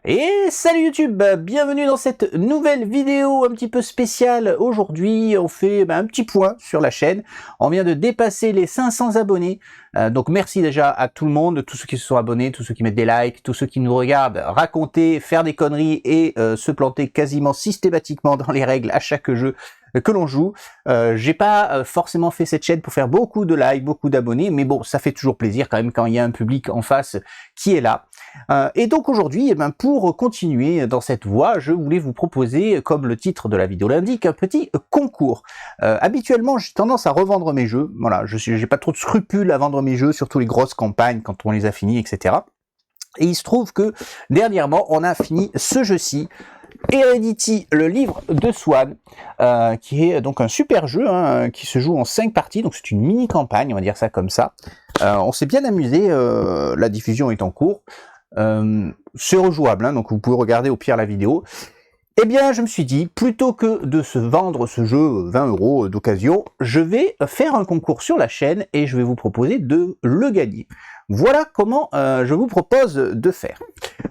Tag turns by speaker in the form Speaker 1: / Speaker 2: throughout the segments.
Speaker 1: Et salut YouTube, bienvenue dans cette nouvelle vidéo un petit peu spéciale. Aujourd'hui, on fait un petit point sur la chaîne. On vient de dépasser les 500 abonnés. Donc merci déjà à tout le monde, tous ceux qui se sont abonnés, tous ceux qui mettent des likes, tous ceux qui nous regardent raconter, faire des conneries et se planter quasiment systématiquement dans les règles à chaque jeu que l'on joue. J'ai pas forcément fait cette chaîne pour faire beaucoup de likes, beaucoup d'abonnés, mais bon, ça fait toujours plaisir quand même quand il y a un public en face qui est là. Et donc aujourd'hui, pour continuer dans cette voie, je voulais vous proposer, comme le titre de la vidéo l'indique, un petit concours. Habituellement, j'ai tendance à revendre mes jeux. Voilà, j'ai pas trop de scrupules à vendre mes jeux, surtout les grosses campagnes quand on les a finis, etc. Et il se trouve que dernièrement, on a fini ce jeu-ci, Heredity, le livre de Swan, qui est donc un super jeu qui se joue en 5 parties, donc c'est une mini-campagne, on va dire ça comme ça. On s'est bien amusé, la diffusion est en cours. C'est rejouable, donc vous pouvez regarder au pire la vidéo. Eh bien, je me suis dit, plutôt que de se vendre ce jeu 20 € d'occasion, je vais faire un concours sur la chaîne et je vais vous proposer de le gagner. Voilà comment je vous propose de faire.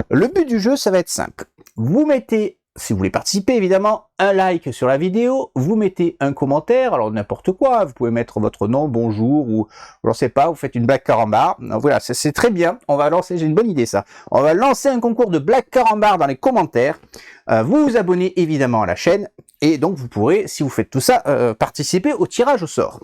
Speaker 1: Le but du jeu, ça va être simple. Vous mettez, si vous voulez participer évidemment, un like sur la vidéo, vous mettez un commentaire, alors n'importe quoi, vous pouvez mettre votre nom, bonjour, ou je ne sais pas, vous faites une blague carambar. Voilà, c'est très bien, on va lancer, j'ai une bonne idée ça, on va lancer un concours de blague carambar dans les commentaires, vous vous abonnez évidemment à la chaîne, et donc vous pourrez, si vous faites tout ça, participer au tirage au sort.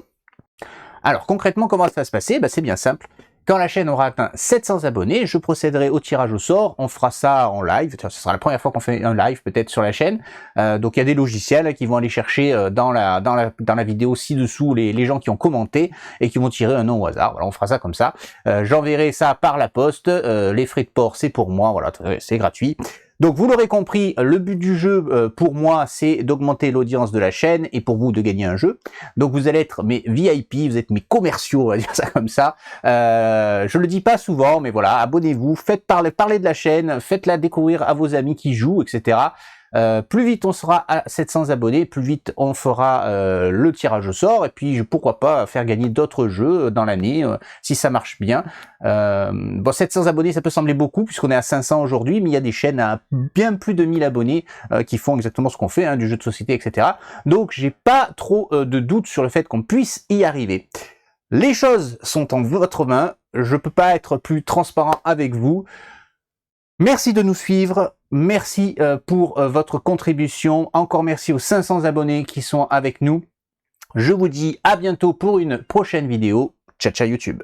Speaker 1: Alors concrètement, comment ça va se passer? C'est bien simple. Quand la chaîne aura atteint 700 abonnés, je procéderai au tirage au sort. On fera ça en live. Ce sera la première fois qu'on fait un live peut-être sur la chaîne. Donc il y a des logiciels qui vont aller chercher dans la vidéo ci-dessous les gens qui ont commenté et qui vont tirer un nom au hasard. Voilà, on fera ça comme ça. J'enverrai ça par la poste. Les frais de port, c'est pour moi. Voilà, c'est gratuit. Donc vous l'aurez compris, le but du jeu pour moi c'est d'augmenter l'audience de la chaîne et pour vous de gagner un jeu. Donc vous allez être mes VIP, vous êtes mes commerciaux, on va dire ça comme ça. Je le dis pas souvent, mais voilà, abonnez-vous, faites parler de la chaîne, faites-la découvrir à vos amis qui jouent, etc. Plus vite on sera à 700 abonnés, plus vite on fera le tirage au sort, et puis pourquoi pas faire gagner d'autres jeux dans l'année, si ça marche bien. Bon, 700 abonnés, ça peut sembler beaucoup, puisqu'on est à 500 aujourd'hui, mais il y a des chaînes à bien plus de 1000 abonnés qui font exactement ce qu'on fait, du jeu de société, etc. Donc j'ai pas trop de doute sur le fait qu'on puisse y arriver. Les choses sont en votre main, je peux pas être plus transparent avec vous. Merci de nous suivre, merci pour votre contribution, encore merci aux 500 abonnés qui sont avec nous. Je vous dis à bientôt pour une prochaine vidéo. Ciao ciao YouTube.